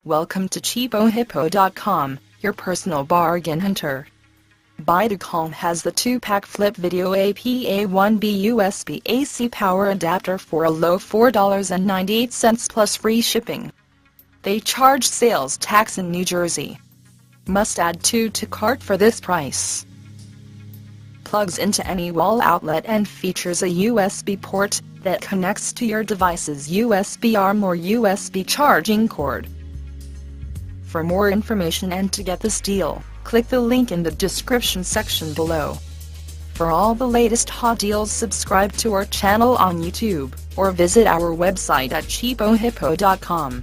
Welcome to CheapoHippo.com, your personal bargain hunter. Buy2Call has the 2-pack flip video APA1B USB AC power adapter for a low $4.98 plus free shipping. They charge sales tax in New Jersey. Must add 2 to cart for this price. Plugs into any wall outlet and features a USB port that connects to your device's USB arm or USB charging cord. For more information and to get this deal, click the link in the description section below. For all the latest hot deals, subscribe to our channel on YouTube, or visit our website at CheapoHippo.com.